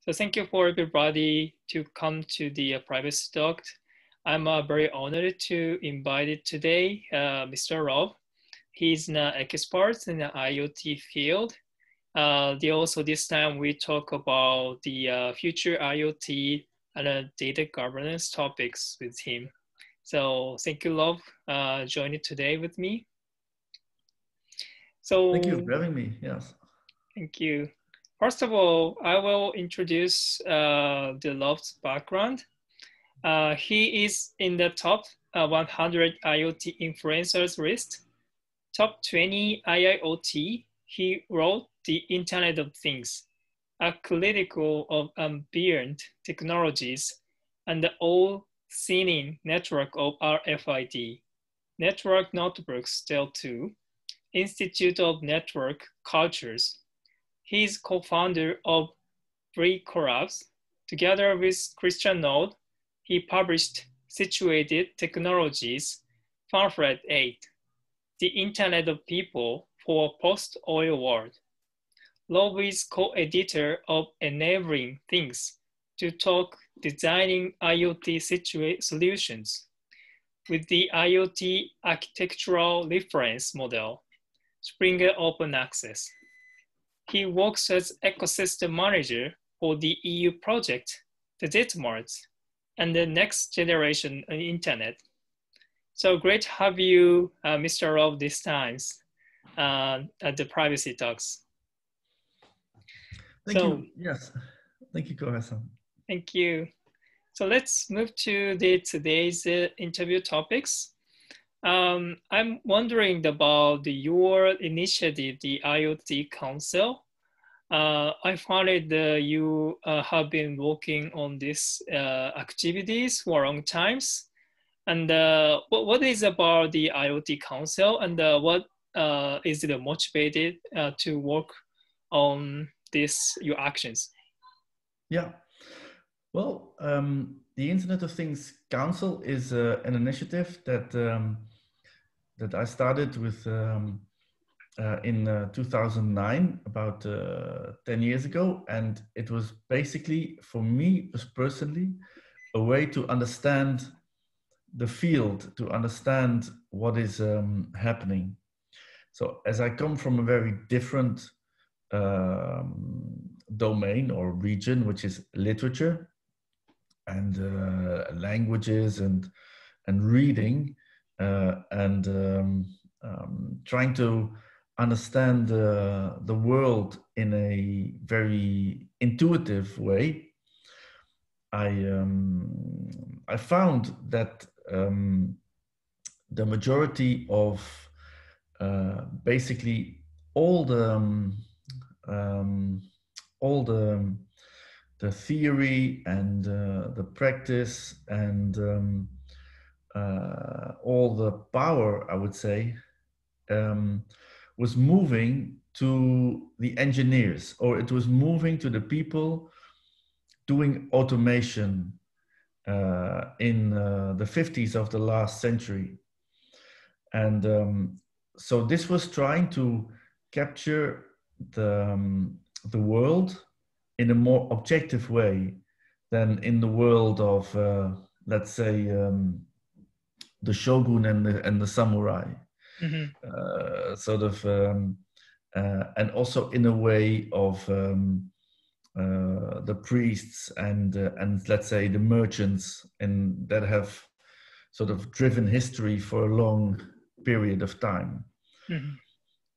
So thank you for everybody to come to the privacy talk. I'm very honored to invite it today, Mr. Rob. He's an expert in the IoT field. Also this time we talk about the future IoT and data governance topics with him. So thank you, Rob, joining today with me. So thank you for having me. Yes. Thank you. First of all, I will introduce the Rob's background. He is in the top 100 IoT influencers list, top 20 IIoT. He wrote The Internet of Things, a critical of ambient technologies, and the all-seeing network of RFID, Network Notebooks Del 2, Institute of Network Cultures. He is co-founder of Free Collabs. Together with Christian Node, he published Situated Technologies, Pamphlet 8, The Internet of People for Post-Oil World. Rob is co-editor of Enabling Things to Talk Designing IoT Solutions with the IoT Architectural Reference Model, Springer Open Access. He works as ecosystem manager for the EU project, the DataMart, and the next generation internet. So great to have you, Mr. Rob, this time at the privacy talks. Thank you. Yes. Thank you, Kohasan. Thank you. So let's move to today's interview topics. I'm wondering about your initiative, the IoT Council. I found it you have been working on these activities for a long times. And what is about the IoT Council, and what is it motivated to work on your actions? Yeah. Well, the Internet of Things Council is an initiative that that I started with in 2009, about 10 years ago, and it was basically, for me personally, a way to understand the field, to understand what is happening. So, as I come from a very different domain or region, which is literature and languages and reading and trying to understand the world in a very intuitive way, I found that the majority of basically all the theory and the practice and all the power, I would say, was moving to the engineers, or it was moving to the people doing automation in the 50s of the last century. And so this was trying to capture the world in a more objective way than in the world of, let's say, the shogun and the samurai. Mm-hmm. Sort of, and also in a way of the priests and let's say the merchants, and that have sort of driven history for a long period of time. Mm-hmm.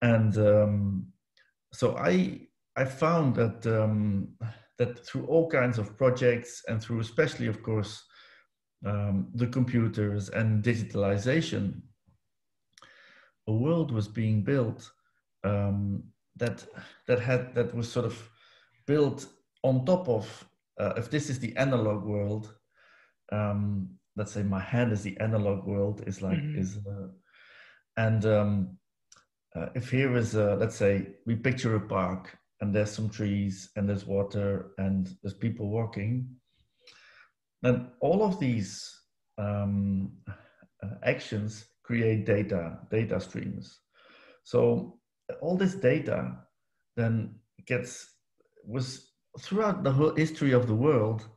And so I found that that through all kinds of projects and through especially, of course, the computers and digitalization, a world was being built that was sort of built on top of, if this is the analog world, let's say my hand is the analog world, is like, mm-hmm. If here is, let's say we picture a park and there's some trees and there's water and there's people walking, then all of these actions create data streams. So all this data then was throughout the whole history of the world,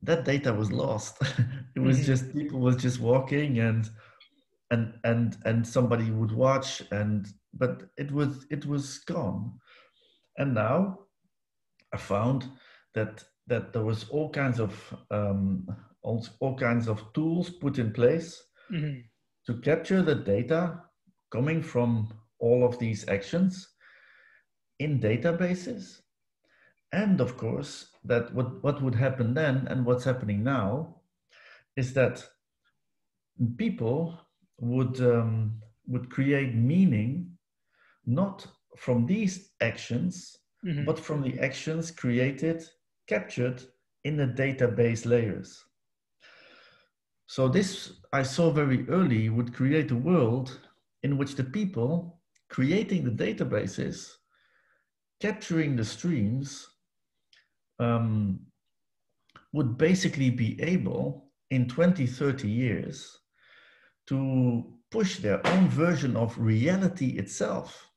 that data was lost. It was Mm-hmm. just people was just walking and somebody would watch but it was gone. And now I found that there was all kinds of tools put in place Mm-hmm. to capture the data coming from all of these actions in databases. And of course, that what would happen then and what's happening now is that people would create meaning not from these actions, Mm-hmm. but from the actions created, captured in the database layers. So this I saw very early would create a world in which the people creating the databases, capturing the streams, um, would basically be able in 20, 30 years to push their own version of reality itself,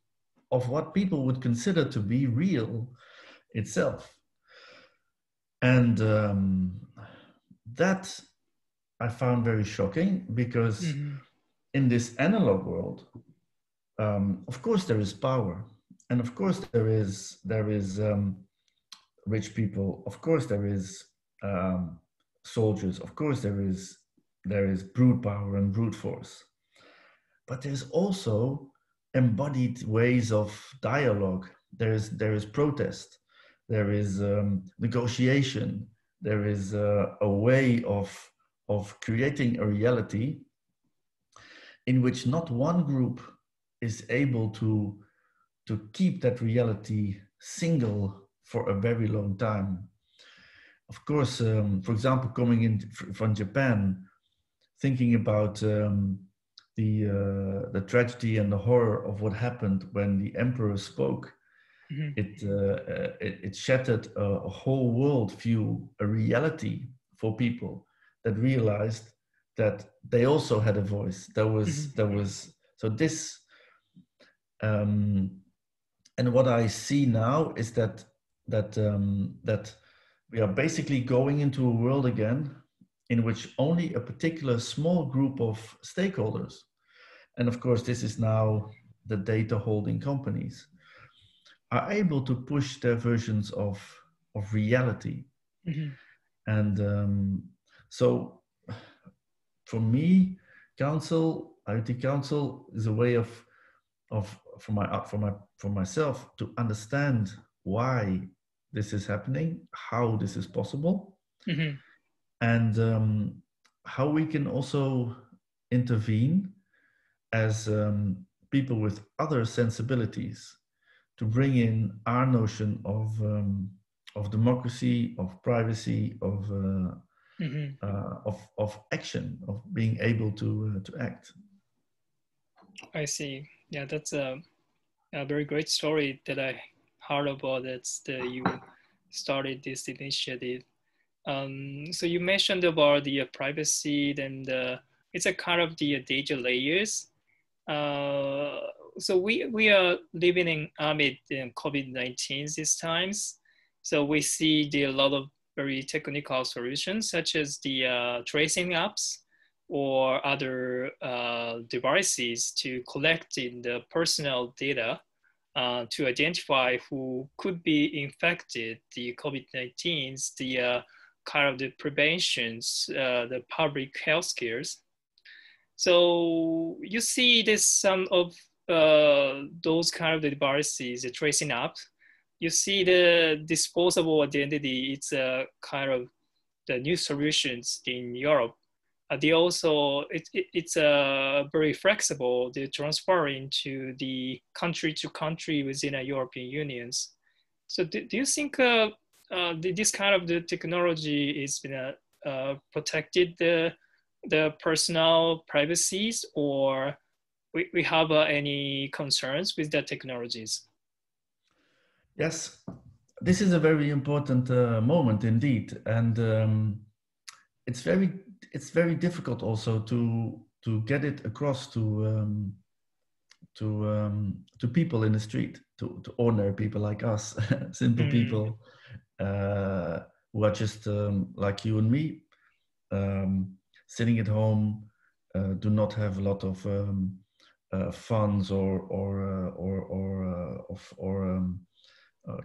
of what people would consider to be real itself. And that I found very shocking because Mm-hmm. in this analog world, of course there is power, and of course there is rich people. Of course there is soldiers. Of course there is brute power and brute force. But there's also embodied ways of dialogue. There is protest. There is negotiation. There is a way of creating a reality in which not one group is able to keep that reality single for a very long time. Of course, for example, coming in from Japan, thinking about the tragedy and the horror of what happened when the emperor spoke, Mm-hmm. it shattered a whole world view, a reality for people that realized that they also had a voice. There was so this, and what I see now is that we are basically going into a world again in which only a particular small group of stakeholders, and of course this is now the data holding companies, are able to push their versions of reality. Mm-hmm. And so for me, IoT Council is a way of for myself to understand why this is happening, how this is possible, Mm-hmm. and how we can also intervene as people with other sensibilities to bring in our notion of democracy, of privacy, Mm-hmm. of action, of being able to act. I see. Yeah, that's a very great story that I heard about. That's you started this initiative. So you mentioned about the privacy, and it's a kind of the data layers. Uh, so we are living in amid COVID-19 these times. So we see a lot of very technical solutions, such as the tracing apps or other devices to collect in the personal data to identify who could be infected, the COVID-19, the kind of the preventions, the public health cares. So you see this some of those kind of devices, the tracing app. You see the disposable identity. It's a kind of the new solutions in Europe. They also it's very flexible. They're transferring to country within a European unions. So do you think this kind of the technology is protected the personal privacies, or we have any concerns with the technologies? Yes, this is a very important moment indeed, and it's very difficult also to get it across to people in the street, to ordinary people like us, simple people who are just like you and me, sitting at home, do not have a lot of funds or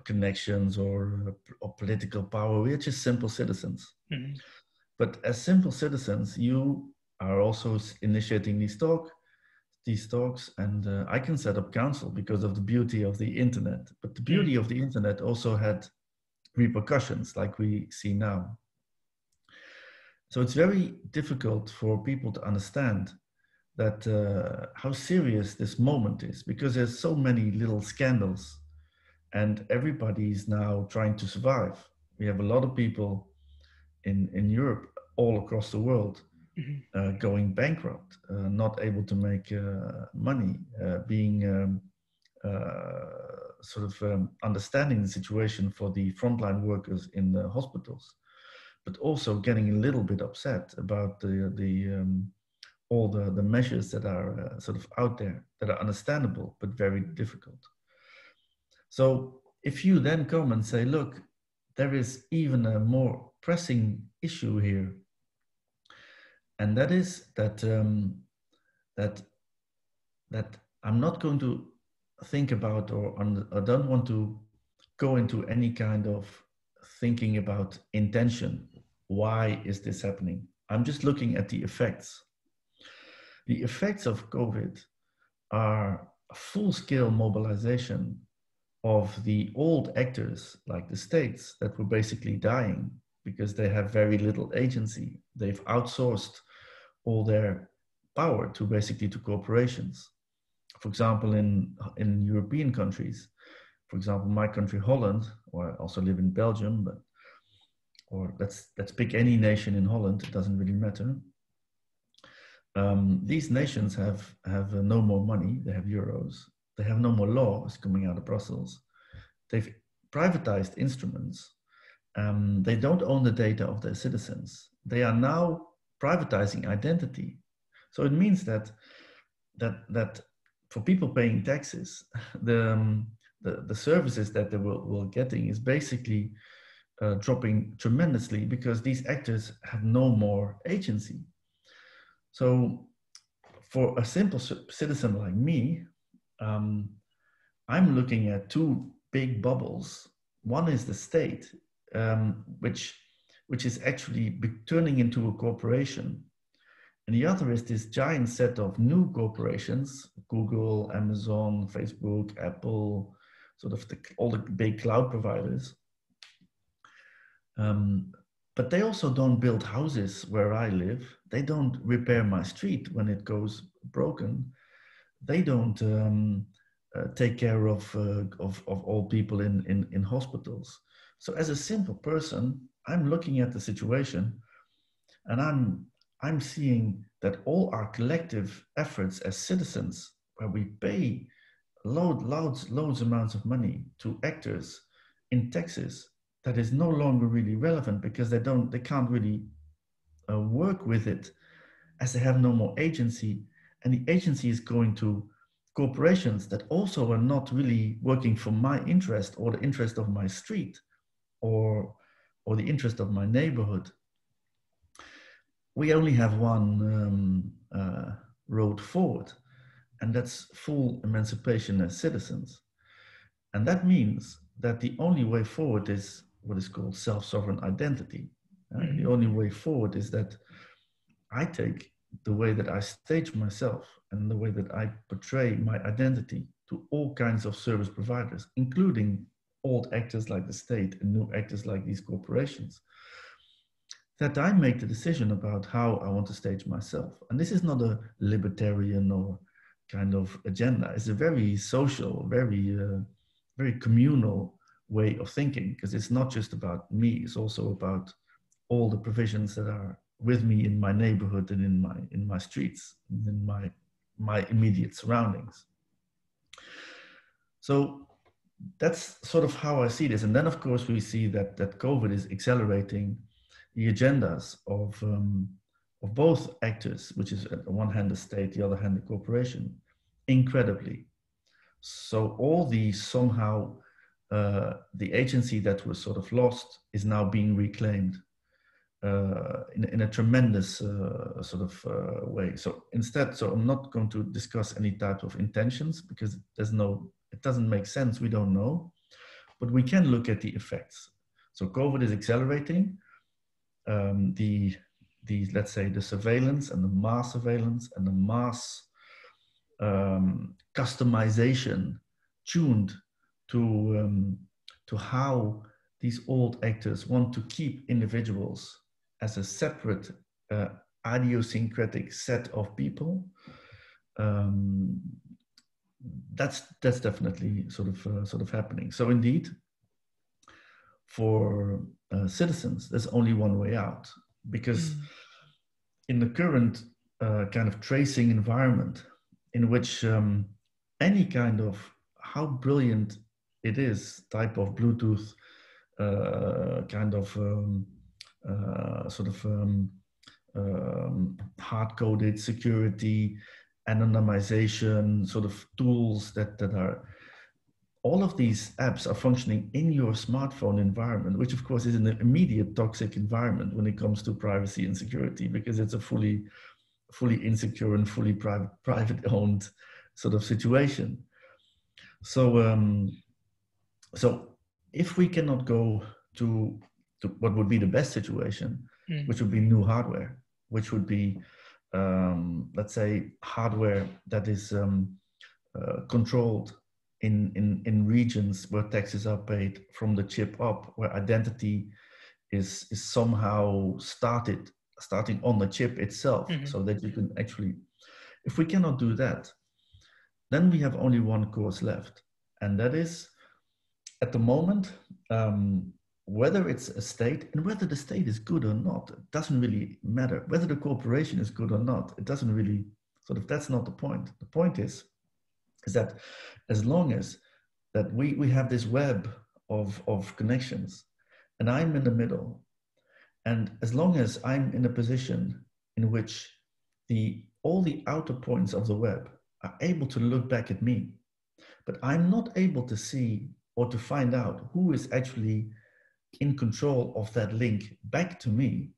connections or political power. We're just simple citizens. Mm-hmm. But as simple citizens, you are also initiating these talks, and I can set up council because of the beauty of the internet. But the beauty of the internet also had repercussions like we see now. So it's very difficult for people to understand that how serious this moment is, because there's so many little scandals and everybody is now trying to survive. We have a lot of people in Europe, all across the world, going bankrupt, not able to make money, being understanding the situation for the frontline workers in the hospitals, but also getting a little bit upset about all the measures that are sort of out there that are understandable but very difficult. So if you then come and say, look, there is even a more pressing issue here, and that is that that I'm not going to think about or I don't want to go into any kind of thinking about intention. Why is this happening? I'm just looking at the effects. The effects of COVID are a full-scale mobilization of the old actors like the states that were basically dying because they have very little agency. They've outsourced all their power to basically to corporations. For example, in European countries, for example, my country, Holland, or I also live in Belgium, or let's pick any nation in Holland, it doesn't really matter. These nations have no more money, they have euros, they have no more laws coming out of Brussels. They've privatized instruments. They don't own the data of their citizens. They are now privatizing identity. So it means that for people paying taxes, the services that they will getting is basically dropping tremendously because these actors have no more agency. So for a simple citizen like me, I'm looking at two big bubbles. One is the state, which is actually turning into a corporation. And the other is this giant set of new corporations, Google, Amazon, Facebook, Apple, sort of all the big cloud providers. But they also don't build houses where I live. They don't repair my street when it goes broken. They don't take care of all people in hospitals. So as a simple person, I'm looking at the situation and I'm seeing that all our collective efforts as citizens, where we pay loads amounts of money to actors in taxes, that is no longer really relevant because they can't really work with it as they have no more agency, and the agency is going to corporations that also are not really working for my interest or the interest of my street or the interest of my neighborhood. We only have one road forward, and that's full emancipation as citizens. And that means that the only way forward is what is called self-sovereign identity. The only way forward is that I take the way that I stage myself and the way that I portray my identity to all kinds of service providers, including old actors like the state and new actors like these corporations, that I make the decision about how I want to stage myself. And this is not a libertarian or kind of agenda. It's a very social, very communal way of thinking, because it's not just about me, it's also about all the provisions that are with me in my neighborhood and in my streets, and in my immediate surroundings. So that's sort of how I see this. And then of course we see that COVID is accelerating the agendas of both actors, which is at one hand the state, the other hand the corporation. incredibly. So all these somehow, the agency that was sort of lost is now being reclaimed in a tremendous way. So instead, so I'm not going to discuss any type of intentions because it doesn't make sense. We don't know, but we can look at the effects. So COVID is accelerating let's say the surveillance and the mass surveillance and the mass customization tuned to how these old actors want to keep individuals as a separate idiosyncratic set of people. That's definitely sort of happening. So indeed, for citizens, there's only one way out, because in the current kind of tracing environment, in which any kind of how brilliant it is type of Bluetooth kind of hard-coded security, anonymization sort of tools that are, all of these apps are functioning in your smartphone environment, which of course is an immediate toxic environment when it comes to privacy and security, because it's a fully insecure and fully private owned sort of situation. So so if we cannot go to what would be the best situation, which would be new hardware, which would be let's say hardware that is controlled in regions where taxes are paid from the chip up, where identity is somehow starting on the chip itself, so that you can actually, if we cannot do that, then we have only one course left, and that is, at the moment, whether it's a state, and whether the state is good or not, it doesn't really matter. Whether the corporation is good or not, it doesn't really that's not the point. The point is that as long as that we have this web of connections, and I'm in the middle, and as long as I'm in a position in which all the outer points of the web are able to look back at me, but I'm not able to see or to find out who is actually in control of that link back to me,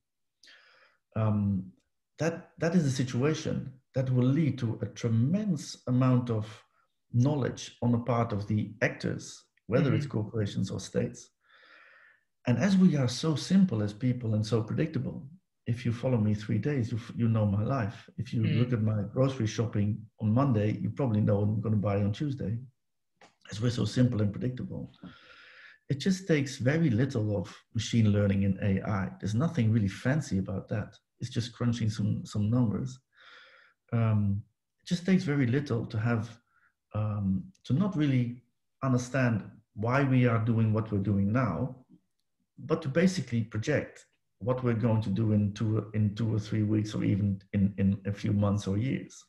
that is a situation that will lead to a tremendous amount of knowledge on the part of the actors, whether it's corporations or states. And as we are so simple as people and so predictable, if you follow me 3 days, you know my life. If you look at my grocery shopping on Monday, you probably know what I'm going to buy on Tuesday. As we're so simple and predictable, it just takes very little of machine learning and AI. There's nothing really fancy about that. It's just crunching some numbers. It just takes very little to have, to not really understand why we are doing what we're doing now, but to basically project what we're going to do in 2 or 3 weeks, or even in a few months or years.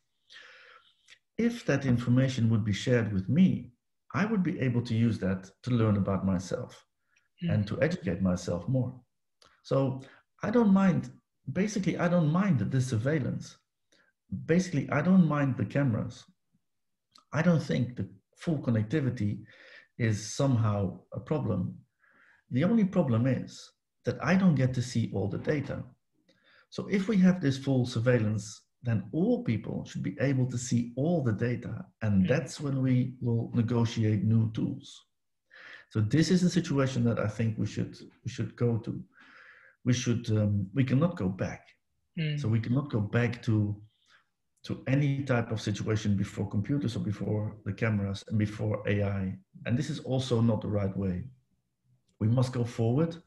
If that information would be shared with me, I would be able to use that to learn about myself and to educate myself more. So I don't mind, basically, I don't mind the surveillance. Basically, I don't mind the cameras. I don't think the full connectivity is somehow a problem. The only problem is that I don't get to see all the data. So if we have this full surveillance, then all people should be able to see all the data. And that's when we will negotiate new tools. So this is a situation that I think we should go to. We cannot go back. So we cannot go back to any type of situation before computers or before the cameras and before AI. And this is also not the right way. We must go forward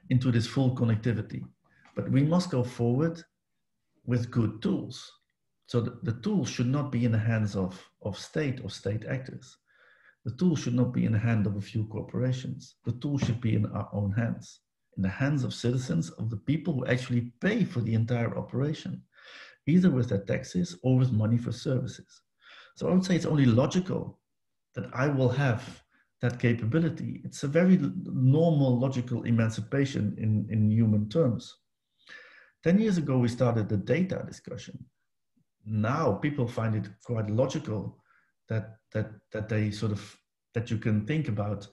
into this full connectivity, but we must go forward with good tools. So the tools should not be in the hands of state or state actors. The tools should not be in the hand of a few corporations. The tools should be in our own hands, in the hands of citizens, of the people who actually pay for the entire operation, either with their taxes or with money for services. So I would say it's only logical that I will have that capability. It's a very normal, logical emancipation in human terms. 10 years ago, we started the data discussion. Now people find it quite logical that they sort of, that you can think about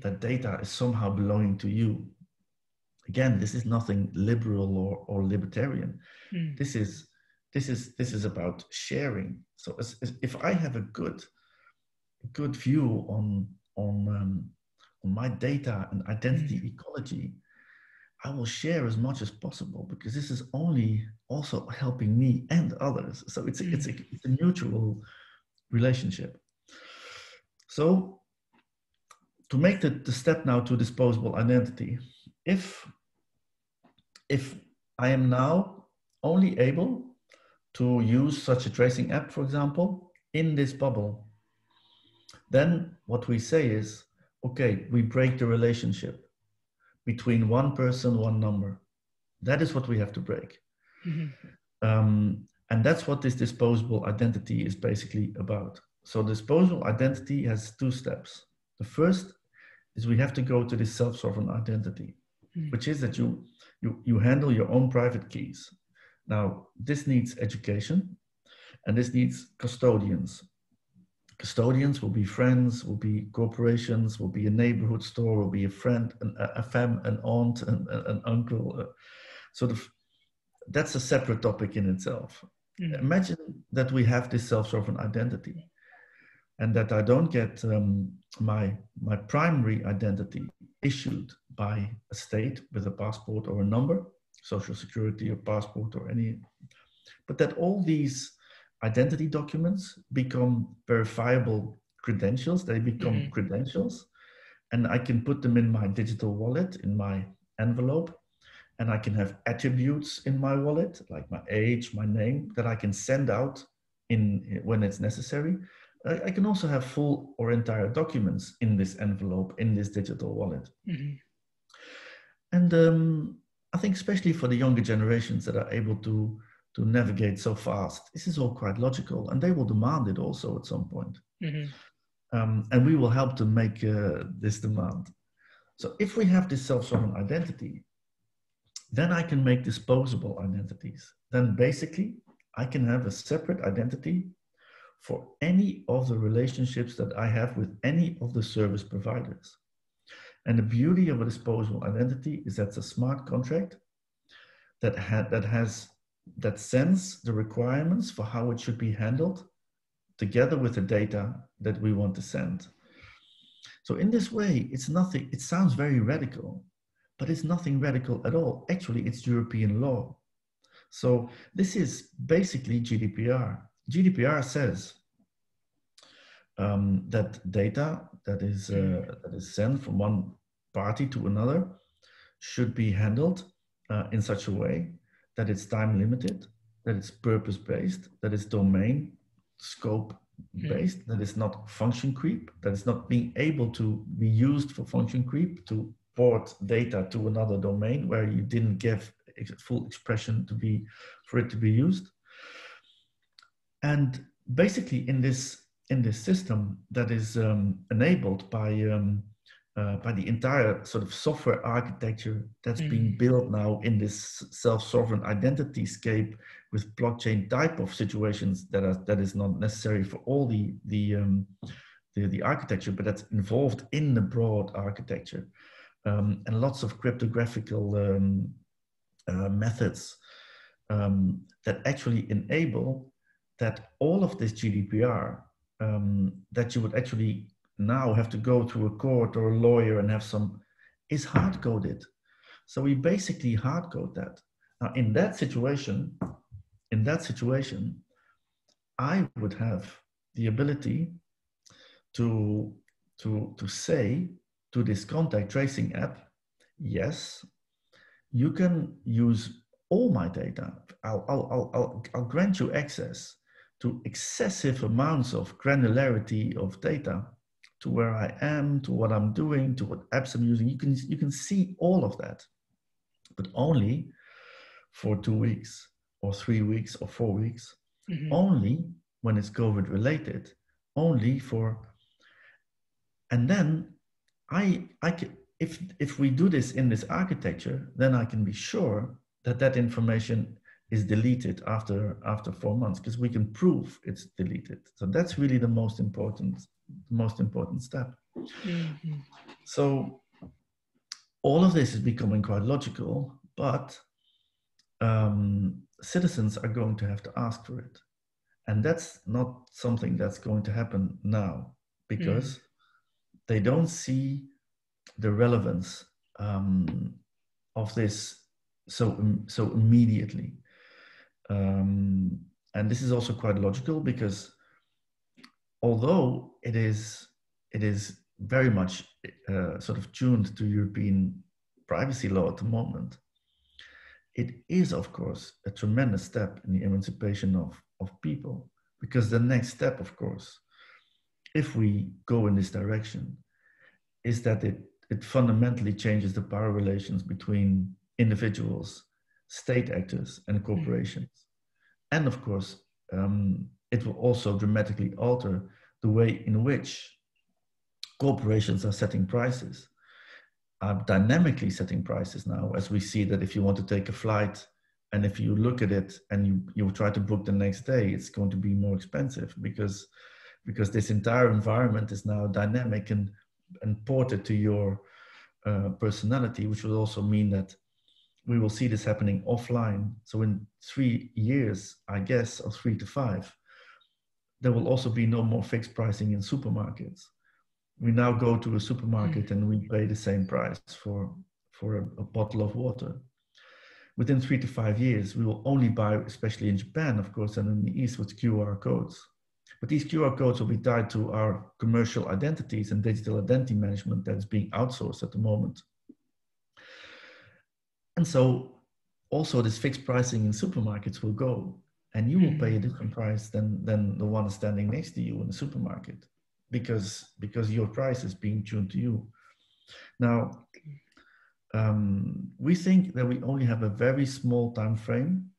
that data is somehow belonging to you. Again, this is nothing liberal or libertarian. This is about sharing. So as if I have a good view on my data and identity ecology, I will share as much as possible, because this is only also helping me and others. So it's a mutual relationship. So to make the step now to disposable identity, if I am now only able to use such a tracing app, for example, in this bubble, then what we say is, okay, we break the relationship between one person, one number. That is what we have to break. And that's what this disposable identity is basically about. So disposable identity has two steps. The first is we have to go to this self-sovereign identity, which is that you handle your own private keys. Now, this needs education, and this needs custodians. Custodians will be friends, will be corporations, will be a neighborhood store, will be a friend, an aunt, an uncle. Sort of, that's a separate topic in itself. Imagine that we have this self-sovereign identity, and that I don't get my primary identity issued by a state with a passport or a number, social security or passport or any, but that all these identity documents become verifiable credentials. They become credentials, and I can put them in my digital wallet, in my envelope, and I can have attributes in my wallet, like my age, my name, that I can send out when it's necessary. I can also have full or entire documents in this envelope, in this digital wallet. And I think especially for the younger generations that are able to navigate so fast, this is all quite logical, and they will demand it also at some point. And we will help to make this demand. So if we have this self-sovereign identity, then I can make disposable identities. Then basically, I can have a separate identity for any of the relationships that I have with any of the service providers. And the beauty of a disposable identity is that's a smart contract that sends the requirements for how it should be handled together with the data that we want to send. So in this way, it's nothing, it sounds very radical, but it's nothing radical at all. Actually, it's European law. So this is basically GDPR. GDPR says that data that is sent from one party to another should be handled in such a way that it's time limited, that it's purpose based, that it's domain scope based, that it's not function creep, that it's not being able to be used for function creep to port data to another domain where you didn't give full expression for it to be used. And basically in this system that is enabled by the entire sort of software architecture that's being built now in this self-sovereign identity scape with blockchain type of situations that is not necessary for all the architecture, but that's involved in the broad architecture, and lots of cryptographical methods that actually enable that all of this GDPR that you would actually now have to go through a court or a lawyer and have is hard-coded. So we basically hard-code that. Now in that situation, I would have the ability to say to this contact tracing app, yes, you can use all my data. I'll grant you access to excessive amounts of granularity of data, to where I am, to what I'm doing, to what apps I'm using. You can see all of that, but only for 2 weeks or 3 weeks or 4 weeks, only when it's COVID related, only for, and then I can, if we do this in this architecture, then I can be sure that information is deleted after 4 months, because we can prove it's deleted. So that's really the most important step. Mm-hmm. So all of this is becoming quite logical, but citizens are going to have to ask for it. And that's not something that's going to happen now, because they don't see the relevance of this so immediately. And this is also quite logical, because although it is very much sort of tuned to European privacy law at the moment, it is, of course, a tremendous step in the emancipation of people. Because the next step, of course, if we go in this direction, is that it fundamentally changes the power relations between individuals, state actors, and corporations. And of course, it will also dramatically alter the way in which corporations are setting prices, are dynamically setting prices now, as we see that if you want to take a flight, and if you look at it and you try to book the next day, it's going to be more expensive, because this entire environment is now dynamic and ported to your personality, which will also mean that we will see this happening offline. So in 3 years, I guess, or 3 to 5, there will also be no more fixed pricing in supermarkets. We now go to a supermarket and we pay the same price for a bottle of water. Within 3 to 5 years, we will only buy, especially in Japan, of course, and in the East, with QR codes. But these QR codes will be tied to our commercial identities and digital identity management that is being outsourced at the moment. And so also this fixed pricing in supermarkets will go, and you will pay a different price than the one standing next to you in the supermarket, because your price is being tuned to you. Now, we think that we only have a very small time frame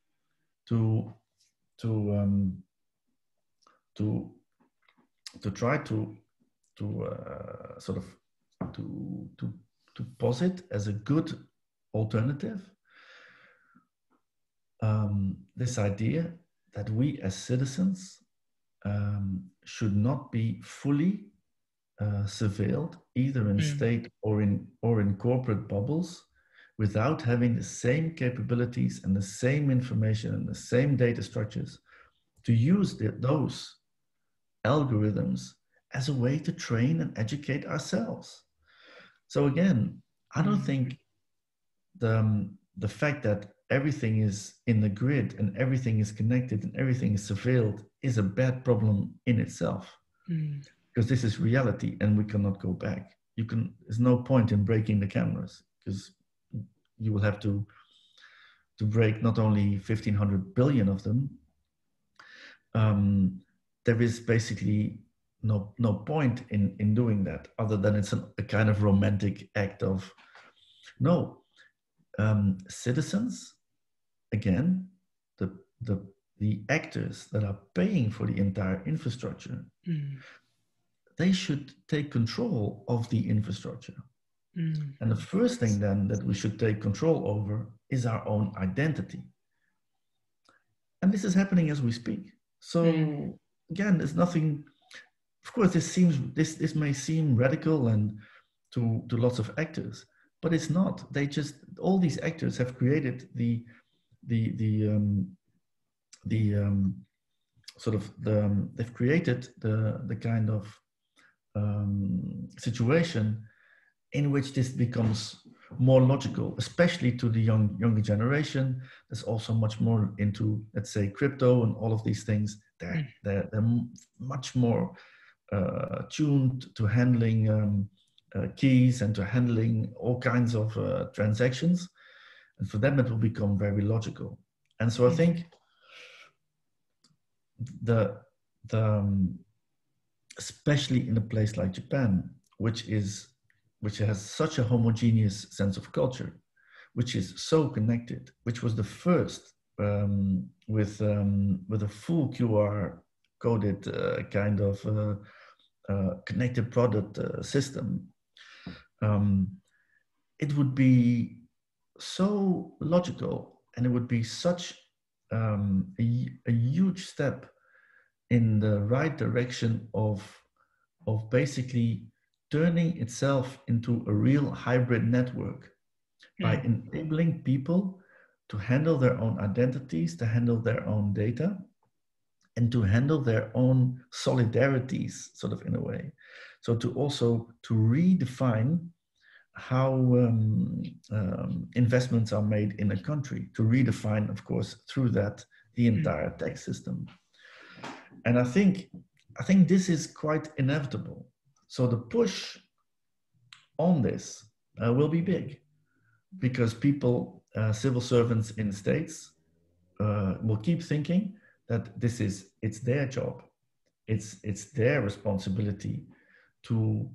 to try to posit as a good alternative this idea that we as citizens should not be fully surveilled, either in state or in corporate bubbles, without having the same capabilities and the same information and the same data structures to use those algorithms as a way to train and educate ourselves. So again, I don't think the fact that everything is in the grid and everything is connected and everything is surveilled is a bad problem in itself, because this is reality and we cannot go back. There's no point in breaking the cameras, because you will have to break not only 1,500 billion of them. There is basically no point in doing that, other than it's a kind of romantic act of no. Citizens, again, the actors that are paying for the entire infrastructure, they should take control of the infrastructure. And the first thing then that we should take control over is our own identity. And this is happening as we speak. So again, there's nothing, of course, this may seem radical and to lots of actors, but it's not. All these actors have created they've created the kind of situation in which this becomes more logical, especially to the younger generation. There's also much more into, let's say, crypto and all of these things. They're much more tuned to handling keys and to handling all kinds of transactions. And for them, it will become very logical. And so I think especially in a place like Japan, which has such a homogeneous sense of culture, which is so connected, which was the first with a full QR coded kind of connected product system. It would be so logical, and it would be such a huge step in the right direction of basically turning itself into a real hybrid network by enabling people to handle their own identities, to handle their own data, and to handle their own solidarities, sort of in a way. So to also to redefine how investments are made in a country, to redefine, of course, through that the entire tax system. And I think this is quite inevitable. So the push on this will be big, because people, civil servants in states, will keep thinking that it's their job, it's their responsibility to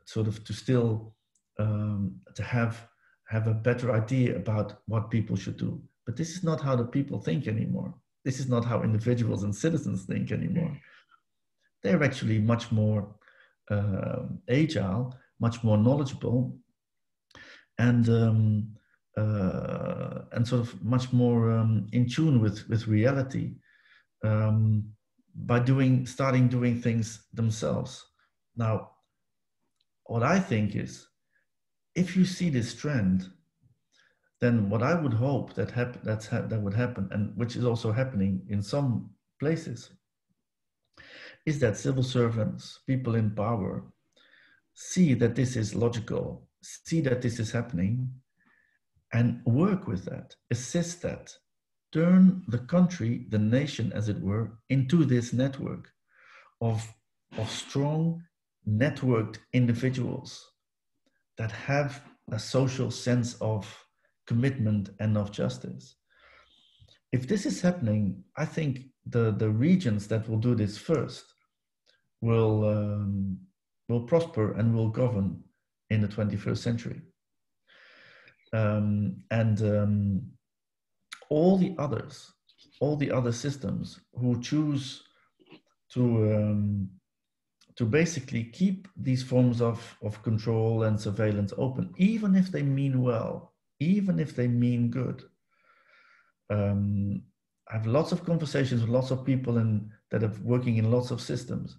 sort of to still to have a better idea about what people should do. But this is not how the people think anymore. This is not how individuals and citizens think anymore. They're actually much more agile, much more knowledgeable, and sort of much more in tune with reality, by starting doing things themselves. Now, what I think is, if you see this trend, then what I would hope that would happen, and which is also happening in some places, is that civil servants, people in power, see that this is logical, see that this is happening, and work with that, assist that, turn the country, the nation, as it were, into this network of strong, networked individuals that have a social sense of commitment and of justice. If this is happening, I think the regions that will do this first will prosper and will govern in the 21st century. All the other systems who choose to basically keep these forms of control and surveillance open, even if they mean well, even if they mean good. I have lots of conversations with lots of people that are working in lots of systems.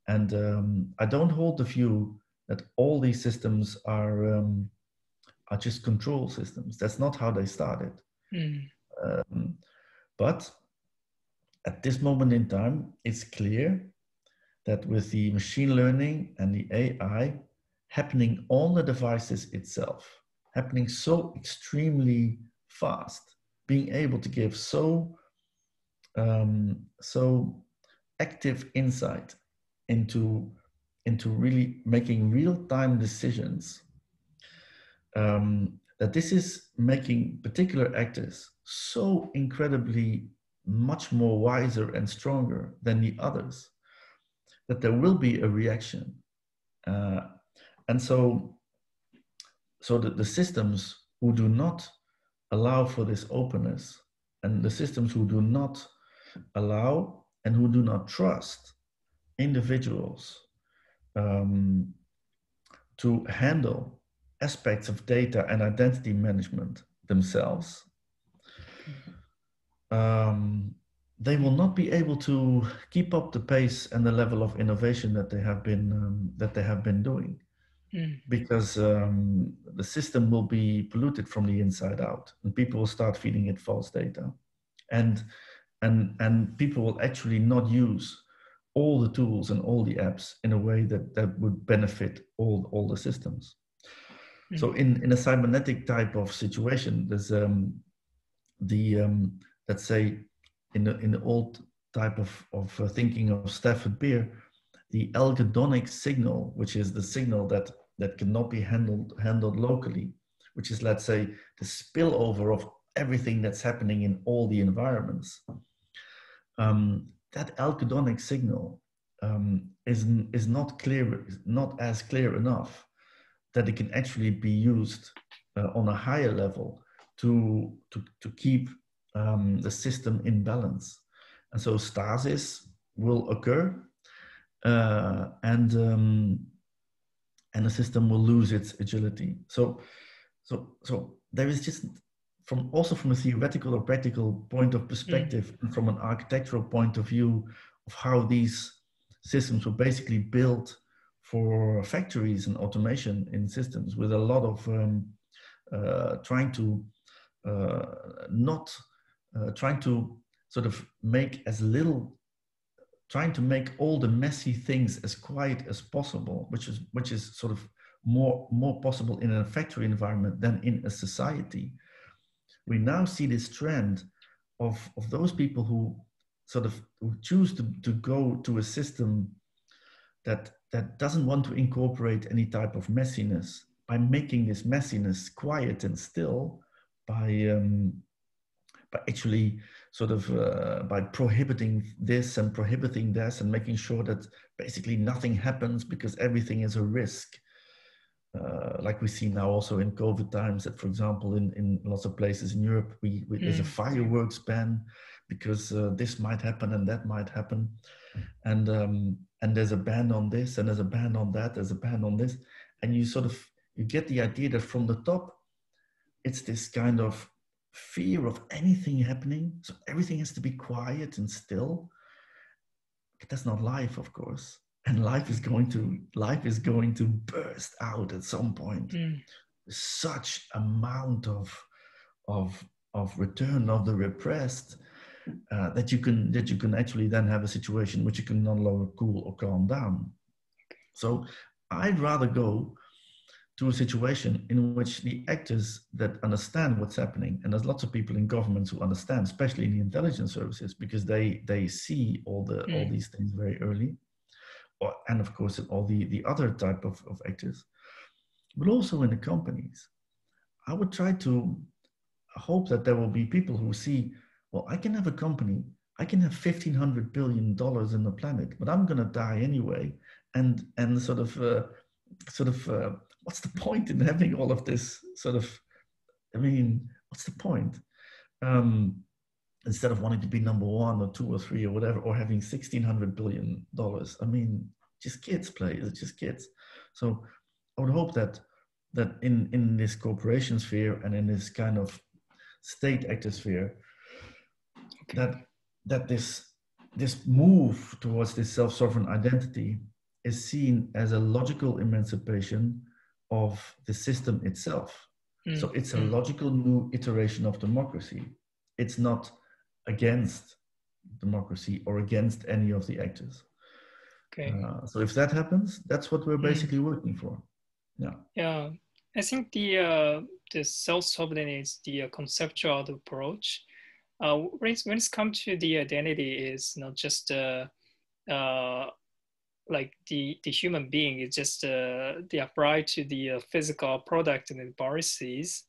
And I don't hold the view that all these systems are just control systems. That's not how they started. But at this moment in time, it's clear that with the machine learning and the AI happening on the devices itself, happening so extremely fast, being able to give so active insight into really making real-time decisions, that this is making particular actors so incredibly much more wiser and stronger than the others, that there will be a reaction. And so the systems who do not allow for this openness, and the systems who do not allow and who do not trust individuals to handle aspects of data and identity management themselves, they will not be able to keep up the pace and the level of innovation that they have been doing, because the system will be polluted from the inside out, and people will start feeding it false data, and people will actually not use all the tools and all the apps in a way that would benefit all the systems. So in a cybernetic type of situation, there's let's say in the old type of thinking of Stafford Beer, the algedonic signal, which is the signal that cannot be handled locally, which is, let's say, the spillover of everything that's happening in all the environments. That algedonic signal is not clear, not as clear enough that it can actually be used on a higher level to keep the system in balance. And so stasis will occur, and the system will lose its agility. So there is just also from a theoretical or practical point of perspective, and from an architectural point of view of how these systems were basically built for factories and automation in systems, with a lot of trying to not trying to sort of make as little, trying to make all the messy things as quiet as possible, which is sort of more possible in a factory environment than in a society. We now see this trend of those people who sort of who choose to go to a system that doesn't want to incorporate any type of messiness, by making this messiness quiet and still, by actually sort of by prohibiting this and prohibiting this and making sure that basically nothing happens because everything is a risk. Like we see now also in COVID times, that for example in lots of places in Europe there's a fireworks ban because this might happen and that might happen, and there's a ban on this and there's a ban on that, there's a ban on this, and you get the idea that from the top it's this kind of fear of anything happening, so everything has to be quiet and still. But that's not life, of course. And life is going to burst out at some point. Such amount of return of the repressed that you can actually then have a situation which you can no longer cool or calm down. So I'd rather go to a situation in which the actors that understand what's happening, and there's lots of people in governments who understand, especially in the intelligence services, because they see all these things very early, and of course all the other type of actors, but also in the companies. I would try to hope that there will be people who see, well, I can have a company, I can have $1,500 billion in the planet, but I'm going to die anyway, and sort of what's the point in having all of this sort of, I mean, what's the point? Instead of wanting to be number 1 or 2 or 3 or whatever, or having $1,600 billion, I mean, just kids play, it's just kids. So I would hope that in this corporation sphere and in this kind of state actor sphere, that this move towards this self-sovereign identity is seen as a logical emancipation of the system itself. So it's a logical new iteration of democracy. It's not against democracy or against any of the actors. Okay. So if that happens, that's what we're basically working for. Yeah. Yeah. I think the self-sovereign is the conceptual approach. When it comes to the identity, is not just like the human being, it's just they apply to the physical product and the policies.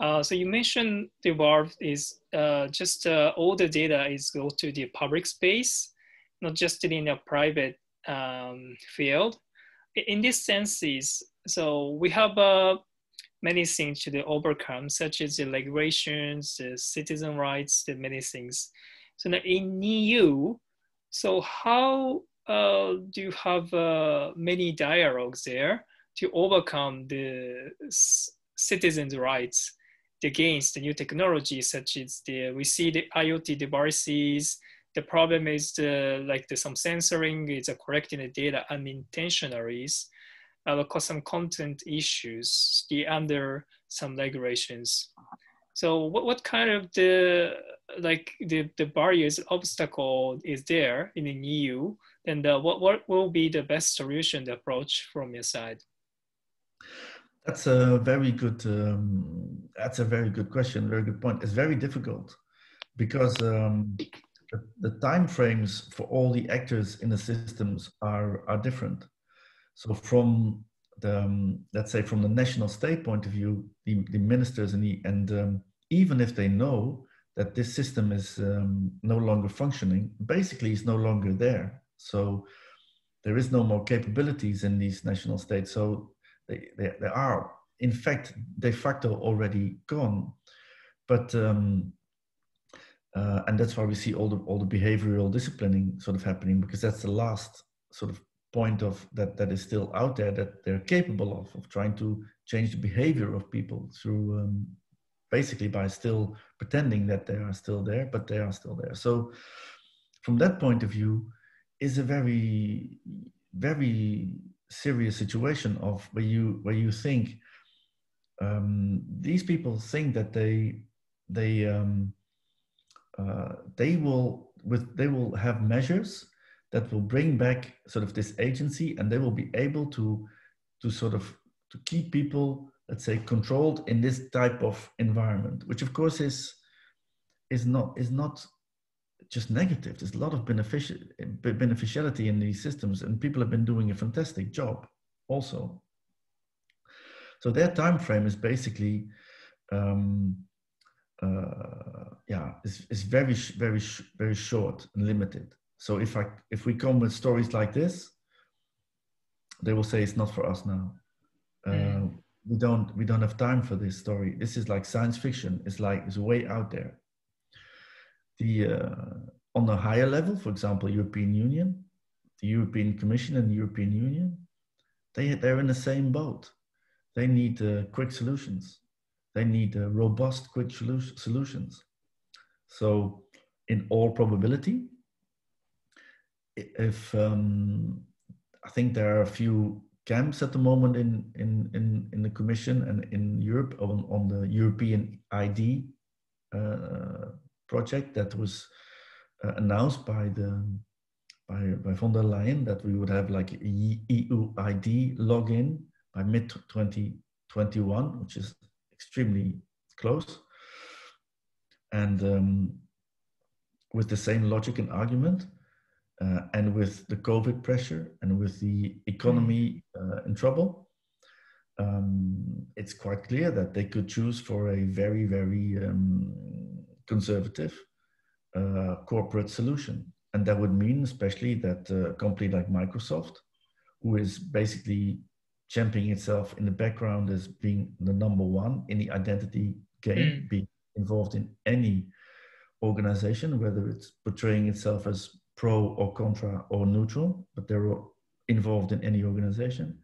So you mentioned the world is just all the data is go to the public space, not just in a private field. In this sense, so we have many things to overcome, such as the regulations, the citizen rights, the many things. So now in EU, so how do you have many dialogues there to overcome the citizens' rights against the new technology, such as we see the IoT devices. The problem is some censoring is collecting the data unintentionally, cause some content issues under some regulations. So what kind of the barriers, obstacle is there in the EU? And what will be the best solution, the approach from your side? That's a very good question, very good point. It's very difficult because the time frames for all the actors in the systems are different. So from let's say from the national state point of view, the ministers and even if they know that this system is no longer functioning, basically it's no longer there. So there is no more capabilities in these national states. So they are, in fact, de facto already gone. But and that's why we see all the behavioral disciplining sort of happening, because that's the last sort of point of that is still out there, that they're capable of trying to change the behavior of people through basically by still pretending that they are still there, but they are still there. So from that point of view, is a very, very serious situation of where you think these people think that they will have measures that will bring back sort of this agency, and they will be able to sort of to keep people, let's say, controlled in this type of environment, which of course is not just negative. There's a lot of beneficiality in these systems, and people have been doing a fantastic job also. So their time frame is basically is very short and limited. So if we come with stories like this, they will say it's not for us now. We don't have time for this story. This is like science fiction. It's way out there. On a higher level, for example, European Union, the European Commission and the European Union, they're in the same boat. They need quick solutions. They need robust, quick solutions. So, in all probability, if I think there are a few camps at the moment in the Commission and in Europe on the European ID project that was announced by von der Leyen, that we would have like EU ID login by mid 2021, which is extremely close. And with the same logic and argument, and with the COVID pressure and with the economy in trouble, it's quite clear that they could choose for a very, very conservative corporate solution. And that would mean especially that a company like Microsoft, who is basically championing itself in the background as being the number one in the identity game, being involved in any organization, whether it's portraying itself as pro or contra or neutral, but they're involved in any organization,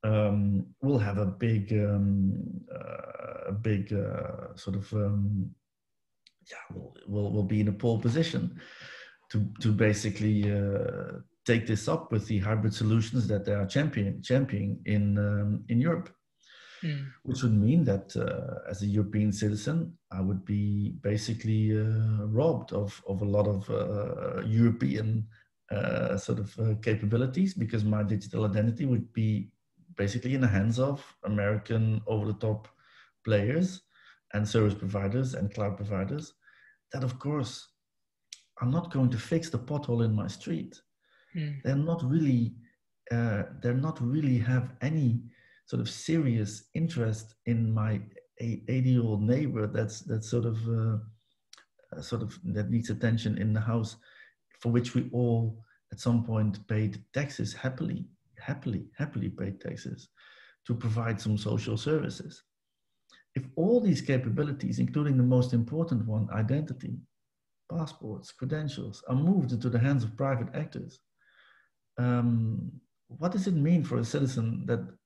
will have a big sort of will be in a pole position to basically take this up with the hybrid solutions that they are championing in Europe. Which would mean that as a European citizen, I would be basically robbed of a lot of European sort of capabilities, because my digital identity would be basically in the hands of American over-the-top players and service providers and cloud providers that, of course, are not going to fix the pothole in my street. They're not really have any sort of serious interest in my 80-year-old neighbor that's sort of that needs attention in the house, for which we all at some point paid taxes, happily paid taxes to provide some social services. If all these capabilities, including the most important one, identity, passports, credentials, are moved into the hands of private actors, what does it mean for a citizen that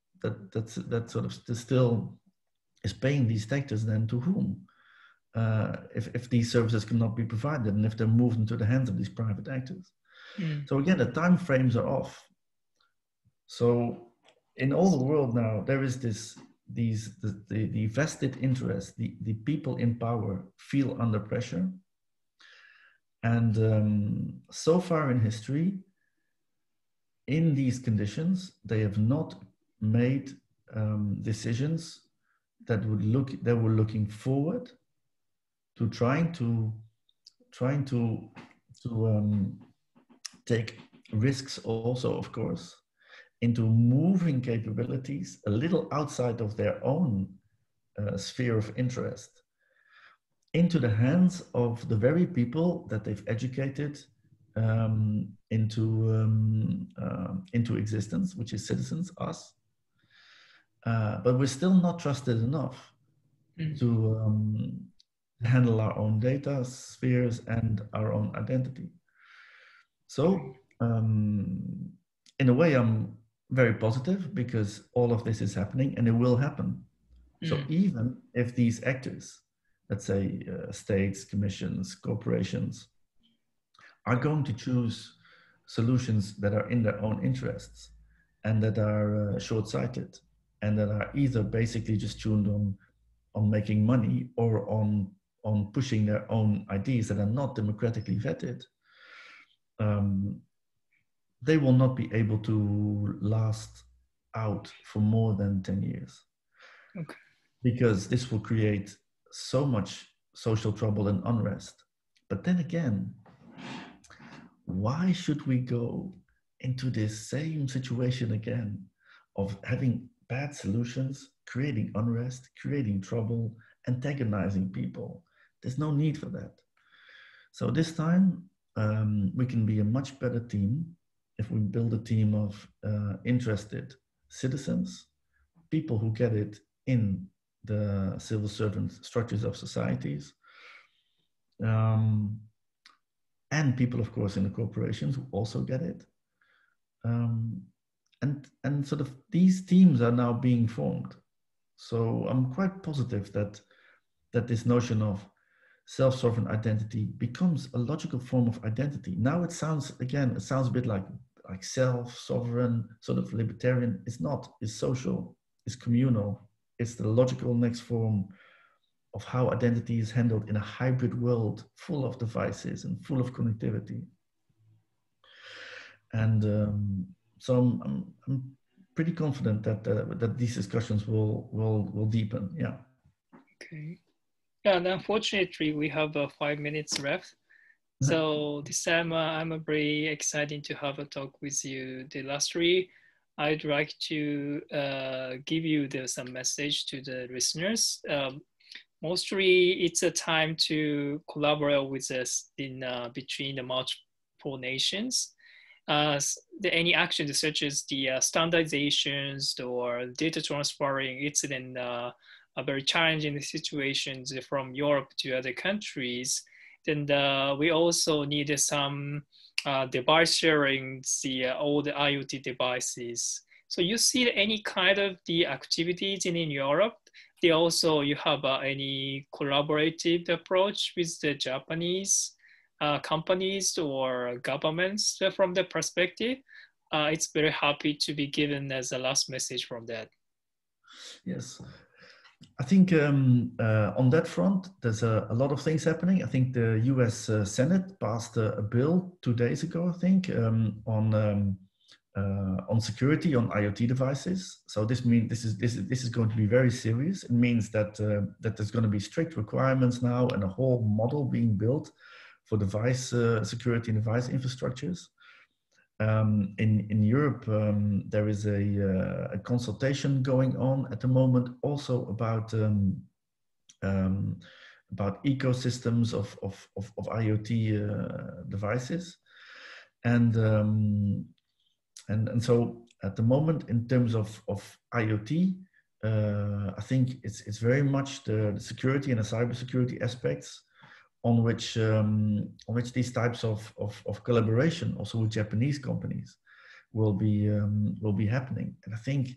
sort of still is paying these taxes? Then to whom? If these services cannot be provided and if they're moved into the hands of these private actors. So again, the time frames are off. So in all the world now, there is the vested interest, the people in power feel under pressure. And so far in history, in these conditions, they have not made decisions that were looking forward to trying to take risks also, of course, into moving capabilities a little outside of their own sphere of interest into the hands of the very people that they've educated into existence, which is citizens, us. But we're still not trusted enough to handle our own data spheres and our own identity. So in a way, I'm very positive, because all of this is happening and it will happen. So even if these actors, let's say states, commissions, corporations, are going to choose solutions that are in their own interests and that are short-sighted and that are either basically just tuned on making money or on pushing their own ideas that are not democratically vetted, they will not be able to last out for more than 10 years. Okay. Because this will create so much social trouble and unrest. But then again, why should we go into this same situation again of having bad solutions, creating unrest, creating trouble, antagonizing people? There's no need for that. So this time, we can be a much better team if we build a team of interested citizens, people who get it in the civil servant structures of societies, and people, of course, in the corporations who also get it. And sort of these teams are now being formed. So I'm quite positive that this notion of self-sovereign identity becomes a logical form of identity. Now it sounds a bit like self-sovereign, sort of libertarian. It's not. It's social. It's communal. It's the logical next form of how identity is handled in a hybrid world full of devices and full of connectivity. And so I'm pretty confident that these discussions will deepen. Yeah. Okay. Yeah, and unfortunately, we have 5 minutes left. So this time, I'm very excited to have a talk with you. The last three, I'd like to give you some message to the listeners. Mostly, it's a time to collaborate with us in between the multiple nations. Any actions such as the standardizations or data transferring, it's then a very challenging situations from Europe to other countries. Then we also need some device sharing, all the IoT devices. So you see any kind of the activities in Europe? They also, you have any collaborative approach with the Japanese companies or governments from the perspective? It's very happy to be given as a last message from that. Yes. I think on that front, there's a lot of things happening. I think the US Senate passed a bill 2 days ago, I think, on security on IoT devices. So this means this is going to be very serious. It means that that there's going to be strict requirements now and a whole model being built for device security and device infrastructures. In Europe, there is a consultation going on at the moment, also about ecosystems of IoT devices, and so at the moment, in terms of IoT, I think it's very much the security and the cybersecurity aspects on which these types of collaboration, also with Japanese companies, will be happening. And I think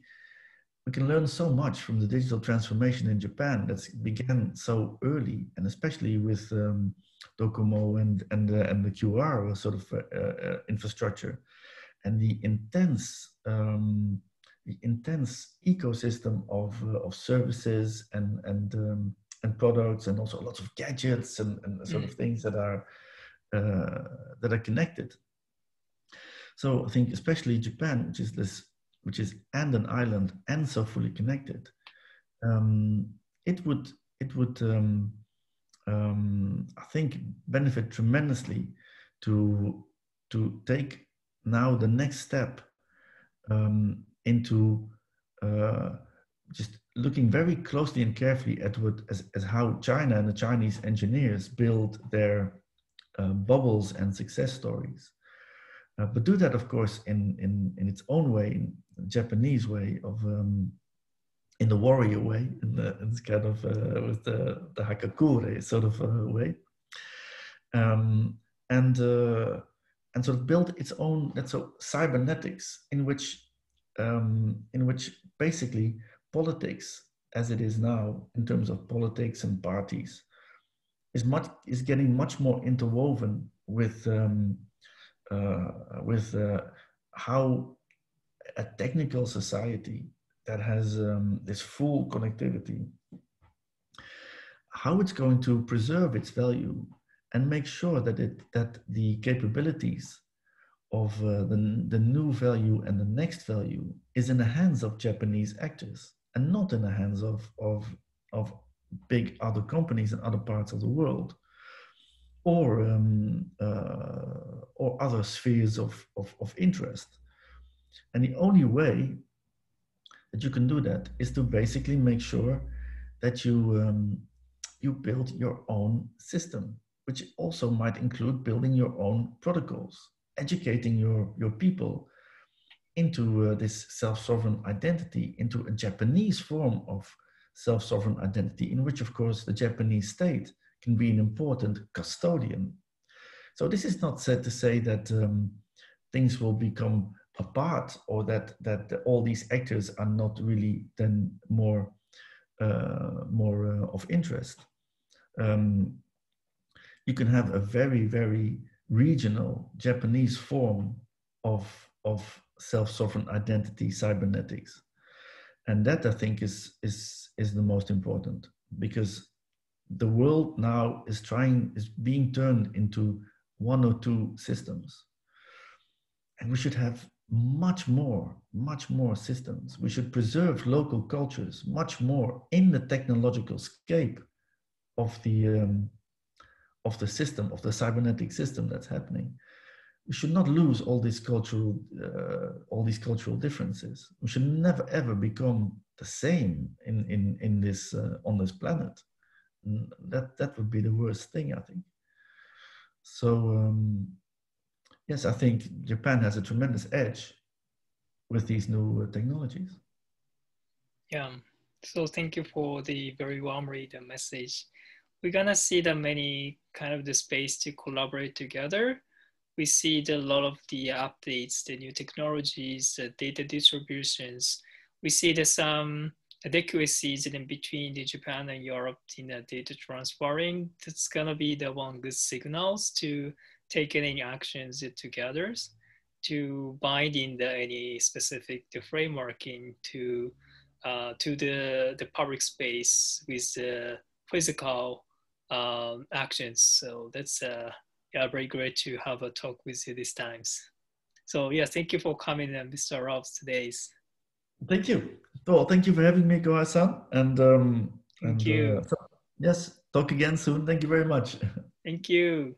we can learn so much from the digital transformation in Japan that began so early, and especially with Docomo and the QR sort of infrastructure, and the intense ecosystem of services and products, and also lots of gadgets and sort of things that are connected. So I think especially Japan, which is and an island and so fully connected, it would I think benefit tremendously to take now the next step into just looking very closely and carefully at as how China and the Chinese engineers build their bubbles and success stories, but do that, of course, in its own way, in the Japanese way of in the warrior way, in this kind of with the Hakakure sort of way, and sort of build its own, let's say, cybernetics in which basically politics as it is now in terms of politics and parties is getting much more interwoven with how a technical society that has this full connectivity, how it's going to preserve its value and make sure that the capabilities of the new value and the next value is in the hands of Japanese actors and not in the hands of big other companies in other parts of the world, or other spheres of interest. And the only way that you can do that is to basically make sure that you build your own system, which also might include building your own protocols, educating your people into this self-sovereign identity, into a Japanese form of self-sovereign identity, in which, of course, the Japanese state can be an important custodian. So this is not said to say that things will become apart, or that all these actors are not really then more of interest. You can have a very, very regional Japanese form of self-sovereign identity cybernetics, and that, I think, is the most important, because the world now is being turned into one or two systems, and we should have much more systems. We should preserve local cultures much more in the technological scape of the system, of the cybernetic system that's happening. We should not lose all these cultural differences. We should never ever become the same in this on this planet. That would be the worst thing, I think. So yes, I think Japan has a tremendous edge with these new technologies. Yeah. So thank you for the very warm read message. We're gonna see the many kind of the space to collaborate together. We see a lot of the updates, the new technologies, the data distributions. We see there's some adequacies in between the Japan and Europe in the data transferring. That's gonna be the one good signals to take any actions together to bind in any specific framework into to the public space with the physical actions. So that's yeah, very great to have a talk with you these times. So yeah, thank you for coming, Mr. Rob, today. Thank you. Well, thank you for having me, Koha-san. Thank you. So, yes, talk again soon. Thank you very much. Thank you.